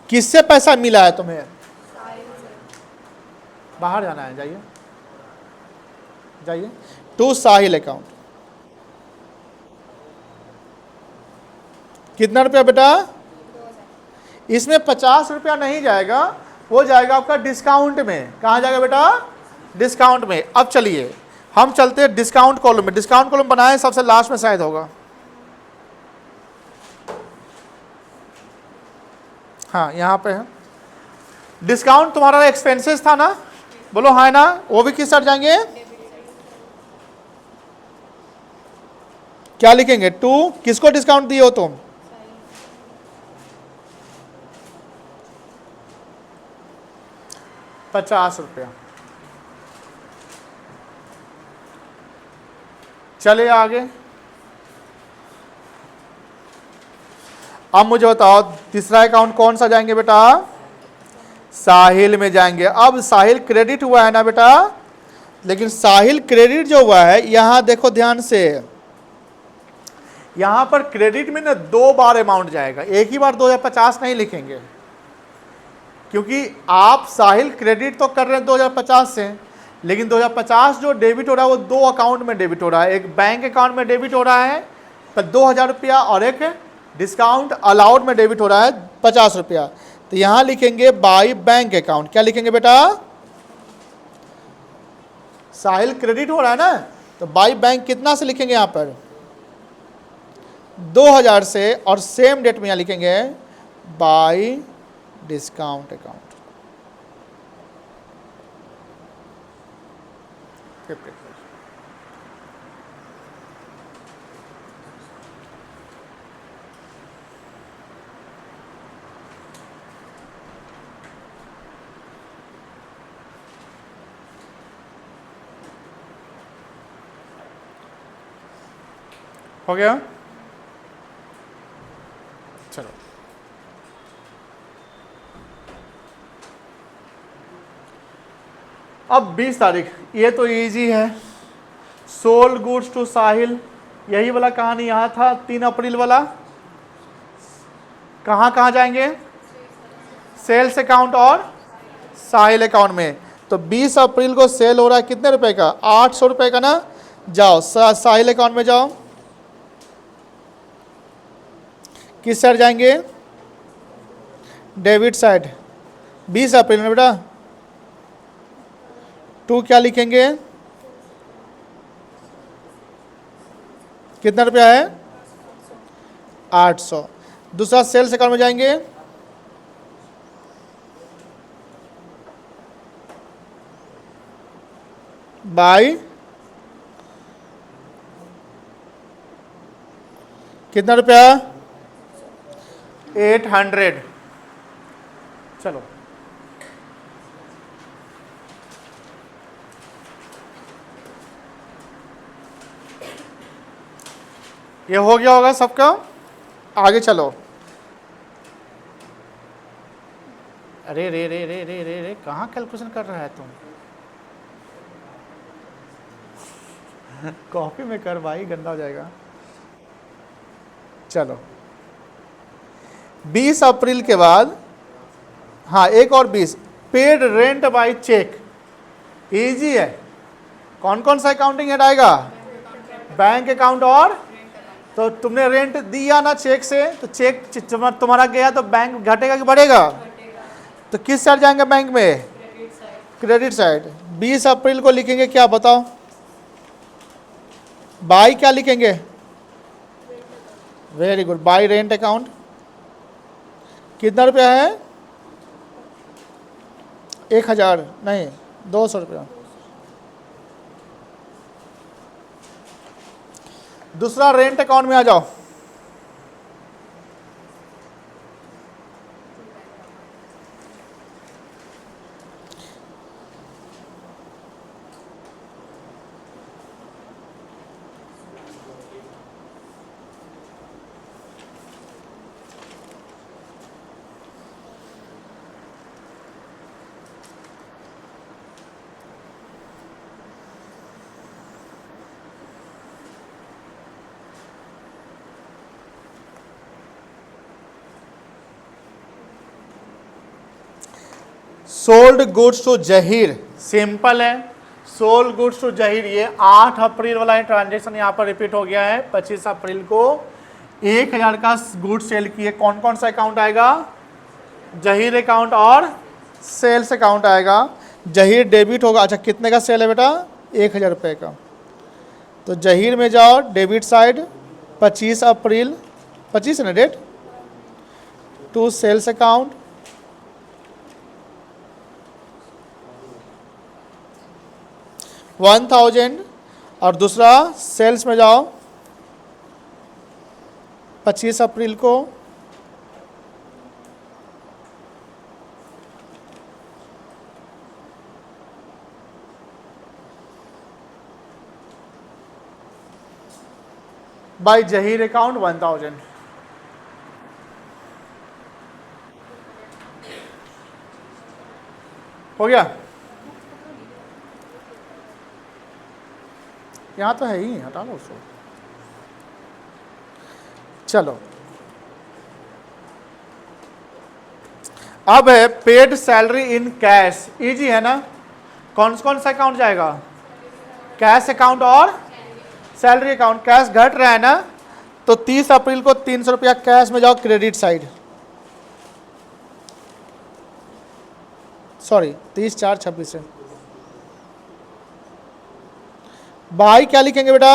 किससे पैसा मिला है तुम्हें? बाहर जाना है, जाइए जाइए, टू साहिल अकाउंट। कितना रुपया बेटा? इसमें 50 रुपया नहीं जाएगा, वो जाएगा आपका डिस्काउंट में। कहाँ जाएगा बेटा? डिस्काउंट में। अब चलिए हम चलते हैं डिस्काउंट कॉलम में। डिस्काउंट कॉलम बनाए सबसे लास्ट में शायद होगा। हाँ यहाँ पे है। डिस्काउंट तुम्हारा एक्सपेंसेस था ना, बोलो हाँ ना, वो भी किस साइड जाएंगे? क्या लिखेंगे? टू किसको डिस्काउंट दिए हो तुम? ₹50। चलिए आगे। अब मुझे बताओ तीसरा अकाउंट कौन सा जाएंगे बेटा? साहिल में जाएंगे। अब साहिल क्रेडिट हुआ है ना बेटा, लेकिन साहिल क्रेडिट जो हुआ है, यहां देखो ध्यान से, यहां पर क्रेडिट में ना 2 बार अमाउंट जाएगा, एक ही बार 2050 नहीं लिखेंगे, क्योंकि आप साहिल क्रेडिट तो कर रहे हैं 2050 से, लेकिन 2050 जो डेबिट हो रहा है वो 2 अकाउंट में डेबिट हो रहा है। एक बैंक अकाउंट में डेबिट हो रहा है तो 2000 रुपया, और एक डिस्काउंट अलाउड में डेबिट हो रहा है 50 रुपया। तो यहां लिखेंगे बाई बैंक अकाउंट। क्या लिखेंगे बेटा? साहिल क्रेडिट हो रहा है ना, तो बाई बैंक कितना से लिखेंगे? यहां पर 2000 से, और सेम डेट में यहां लिखेंगे बाई डिस्काउंट अकाउंट। हो गया? चलो अब 20 तारीख, ये तो इजी है। सोल्ड गुड्स टू साहिल, यही वाला कहानी यहाँ था 3 अप्रैल वाला। कहाँ कहाँ जाएंगे? सेल्स अकाउंट और साहिल अकाउंट में। तो 20 अप्रैल को सेल हो रहा है कितने रुपए का? 800 रुपए का ना। जाओ साहिल अकाउंट में जाओ। किस साइड जाएंगे? Debit side. 20 अप्रैल में बेटा टू क्या लिखेंगे? कितना रुपया है? 800। दूसरा सेल्स अकाउंट में जाएंगे, बाई कितना रुपया? 800। चलो ये हो गया होगा सबका। आगे चलो। अरे रे रे रे रे रे रे, कहाँ कैलकुलेशन कर रहा है तुम? कॉपी में कर भाई, गंदा हो जाएगा। चलो 20 अप्रैल के बाद, हाँ एक और 20, paid rent by cheque. Easy है। कौन कौन सा अकाउंटिंग हेड आएगा? बैंक अकाउंट और, तो तुमने रेंट दिया ना चेक से, तो चेक तुम्हारा गया तो बैंक घटेगा कि बढ़ेगा? तो किस साइड जाएंगे बैंक में? Credit side. 20 अप्रैल को लिखेंगे क्या बताओ? बाई क्या लिखेंगे? Very good, by rent account. कितना रुपया है? 1000 नहीं, 200 रुपया। दूसरा रेंट अकाउंट में आ जाओ। Sold goods to Zaheer, simple है, सोल्ड गुड्स टू जहीर, ये 8 अप्रैल वाला ट्रांजेक्शन यहाँ पर रिपीट हो गया है। 25 अप्रैल को 1000 का गुड्स सेल किए, कौन कौन सा अकाउंट आएगा? जहीर अकाउंट और सेल्स अकाउंट आएगा। जहीर डेबिट होगा। अच्छा कितने का सेल है बेटा? 1000 रुपये का। तो जहीर में जाओ, डेबिट साइड 25 अप्रैल, 25 है ना डेट, टू सेल्स अकाउंट, $1000, और दूसरा सेल्स में जाओ 25 अप्रैल को बाय जहीर अकाउंट 1000। हो गया? यहाँ तो है ही, हटा लो उसको। चलो अब है paid salary in cash, easy है ना? कौन कौन सा अकाउंट जाएगा? कैश अकाउंट और सैलरी अकाउंट। कैश घट रहा है ना, तो 30 अप्रैल को 300 रुपया कैश में जाओ, क्रेडिट साइड, सॉरी 30/4/26 है। बाई क्या लिखेंगे बेटा?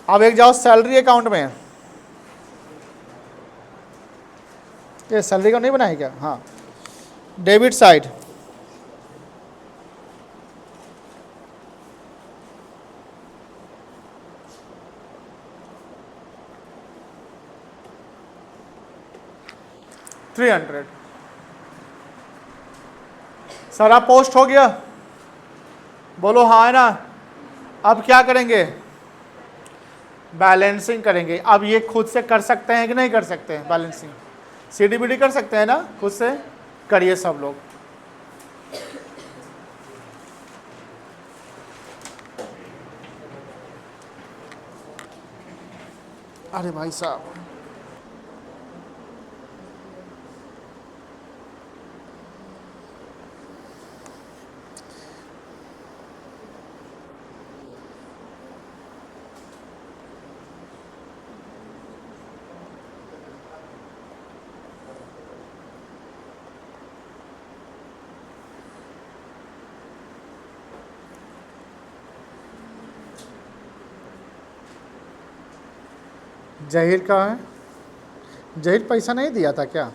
अब एक जाओ सैलरी अकाउंट में, ये सैलरी अकाउंट नहीं बनाया क्या? हाँ, डेबिट साइड, $300। सारा पोस्ट हो गया? बोलो हाँ है ना? अब क्या करेंगे? बैलेंसिंग करेंगे। अब ये खुद से कर सकते हैं कि नहीं कर सकते हैं? बैलेंसिंग सीडीबीडी कर सकते हैं ना? खुद से करिए सब लोग। अरे भाई साहब, जहीर का है, जहीर पैसा नहीं दिया था क्या?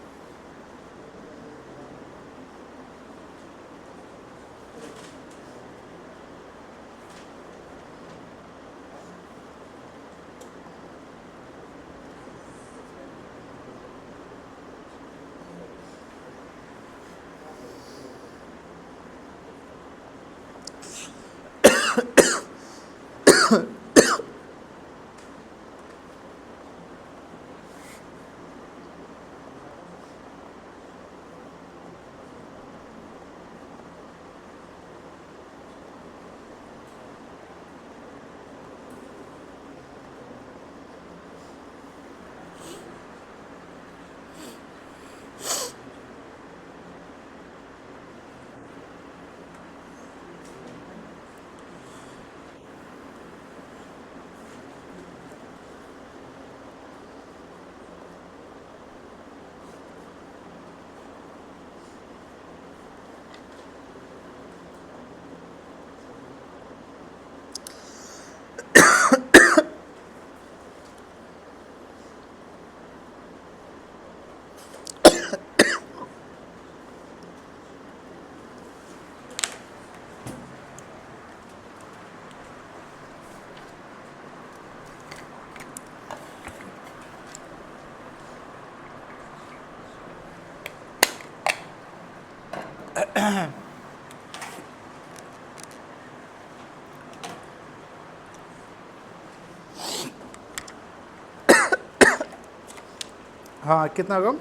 हाँ कितना होगा?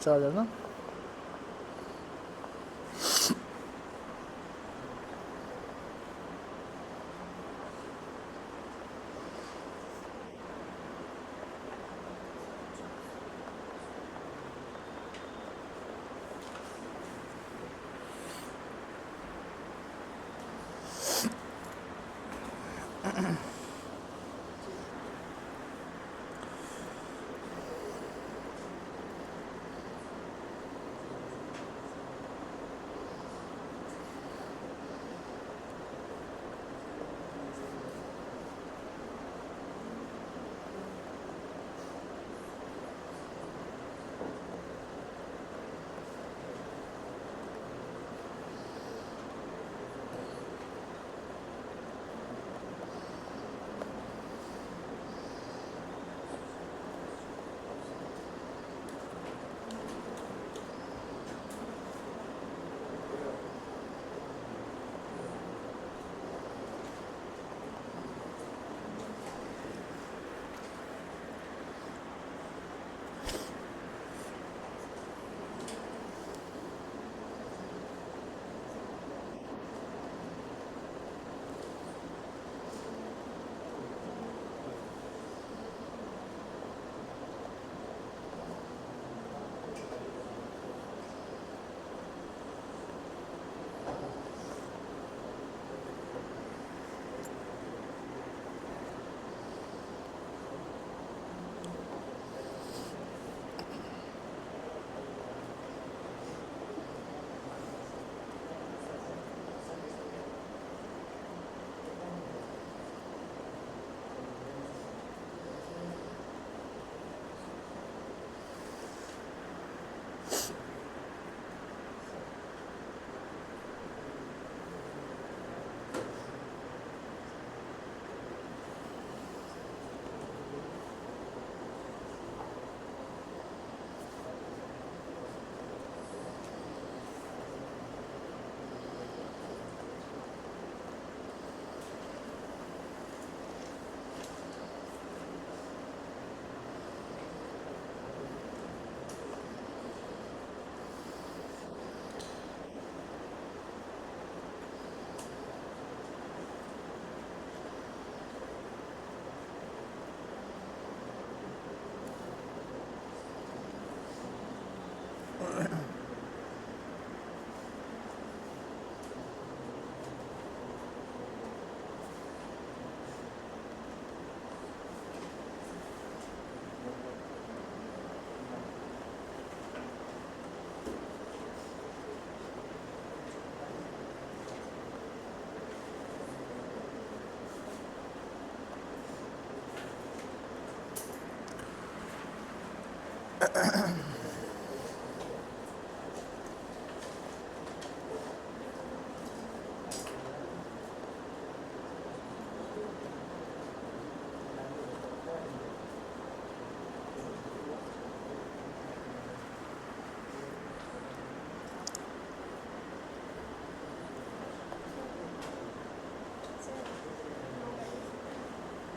4000 ना?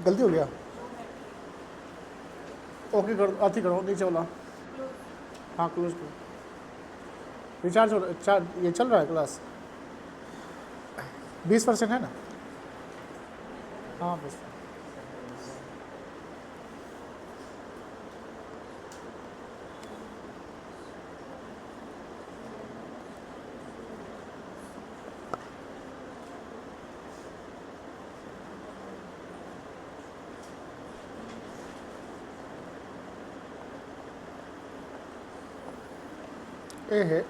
गलती हो गया। ओके कर, अति करो नीचे वाला। हाँ क्लोज करो। रिचार्ज हो ये चल रहा है क्लास 20% है ना। हाँ बस ए है।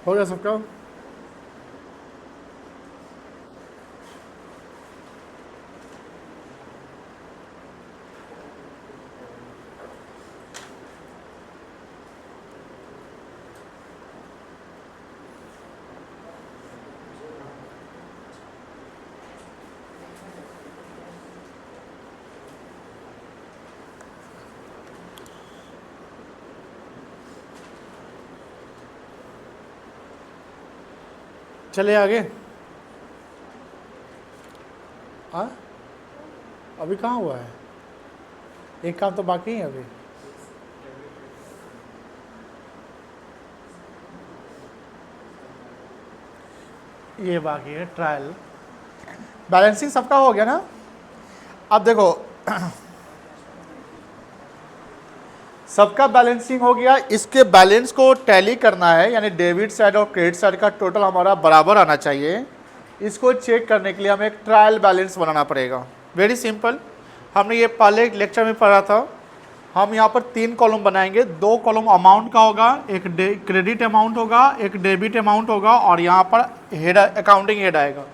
हो गया सबका। चले आगे। हाँ अभी कहाँ हुआ है, एक काम तो बाकी है अभी। ये बाकी है ट्रायल। बैलेंसिंग सबका हो गया ना। अब देखो सबका बैलेंसिंग हो गया, इसके बैलेंस को टैली करना है, यानी डेबिट साइड और क्रेडिट साइड का टोटल हमारा बराबर आना चाहिए। इसको चेक करने के लिए हमें एक ट्रायल बैलेंस बनाना पड़ेगा। वेरी सिंपल, हमने ये पहले लेक्चर में पढ़ा था। हम यहाँ पर 3 कॉलम बनाएंगे, 2 कॉलम अमाउंट का होगा, एक क्रेडिट अमाउंट होगा, एक डेबिट अमाउंट होगा, और यहाँ पर हेड अकाउंटिंग हेड आएगा।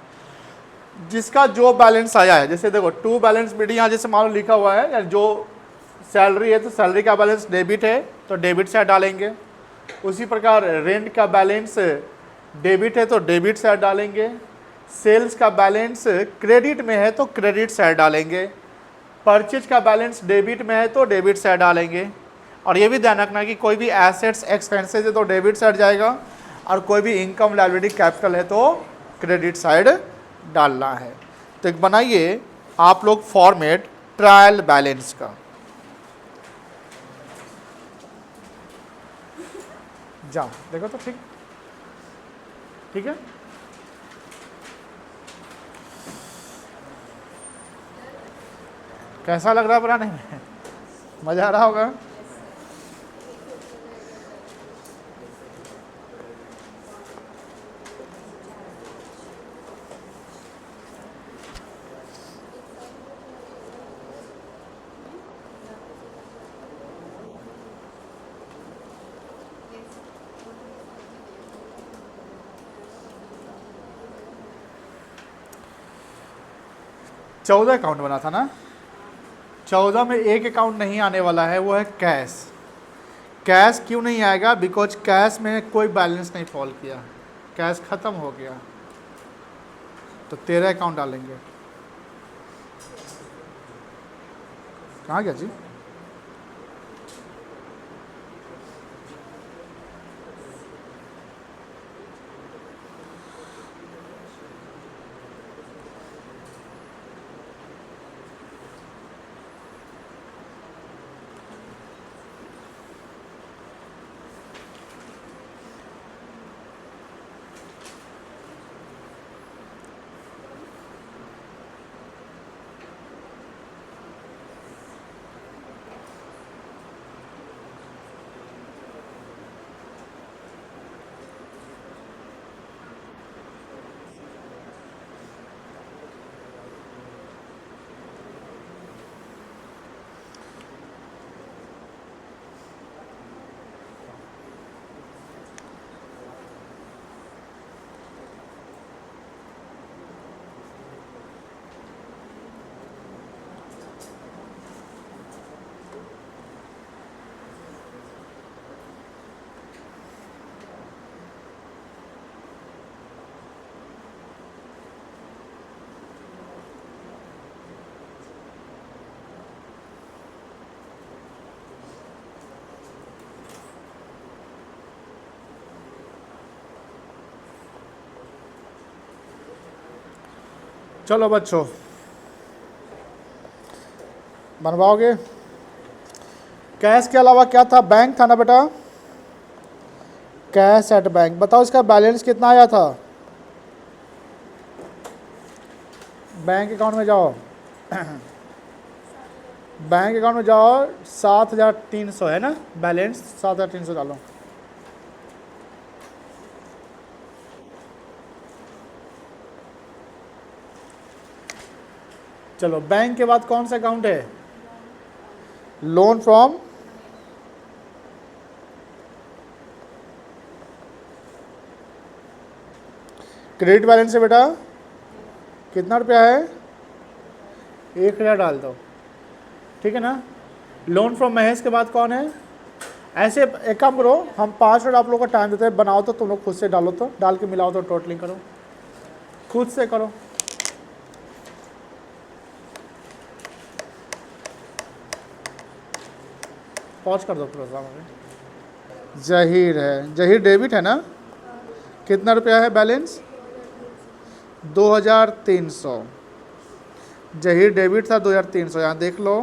जिसका जो बैलेंस आया है, जैसे देखो टू बैलेंस मीडियम यहाँ जैसे मान लो लिखा हुआ है, या जो सैलरी है तो सैलरी का बैलेंस डेबिट है तो डेबिट साइड डालेंगे। उसी प्रकार रेंट का बैलेंस डेबिट है तो डेबिट साइड डालेंगे। सेल्स का बैलेंस क्रेडिट में है तो क्रेडिट साइड डालेंगे, परचेज का बैलेंस डेबिट में है तो डेबिट साइड डालेंगे। और ये भी ध्यान रखना कि कोई भी एसेट्स एक्सपेंसेस है तो डेबिट साइड जाएगा, और कोई भी इनकम लायबिलिटी कैपिटल है तो क्रेडिट साइड डालना है। तो एक बनाइए आप लोग फॉर्मेट ट्रायल बैलेंस का। जाओ देखो तो ठीक ठीक है। कैसा लग रहा है बनाने में? मजा आ रहा होगा। चौदह अकाउंट बना था ना, 14 में एक अकाउंट नहीं आने वाला है, वो है कैश। कैश क्यों नहीं आएगा? बिकॉज कैश में कोई बैलेंस नहीं फॉल किया, कैश खत्म हो गया, तो 13 अकाउंट डालेंगे। कहाँ गया जी? चलो बच्चों बनवाओगे। कैश के अलावा क्या था? बैंक था ना बेटा, कैश एट बैंक। बताओ इसका बैलेंस कितना आया था? बैंक अकाउंट में जाओ बैंक अकाउंट में जाओ, 7,300 है ना बैलेंस, 7,300 डालो। चलो बैंक के बाद कौन सा अकाउंट है? लोन फ्रॉम क्रेडिट बैलेंस है बेटा, कितना रुपया है? 1,000 डाल दो, ठीक है ना। लोन फ्रॉम महेश के बाद कौन है? ऐसे एक काम करो, हम 5 मिनट आप लोगों को टाइम देते हैं, बनाओ तो तुम लोग खुद से डालो, तो डाल के मिलाओ, तो टोटलिंग करो, खुद से करो। पॉज कर दो प्रोग्राम में। जहीर है, जहीर डेबिट है ना, कितना रुपया है बैलेंस? 2,300। जहीर डेबिट था 2,300, यहाँ देख लो।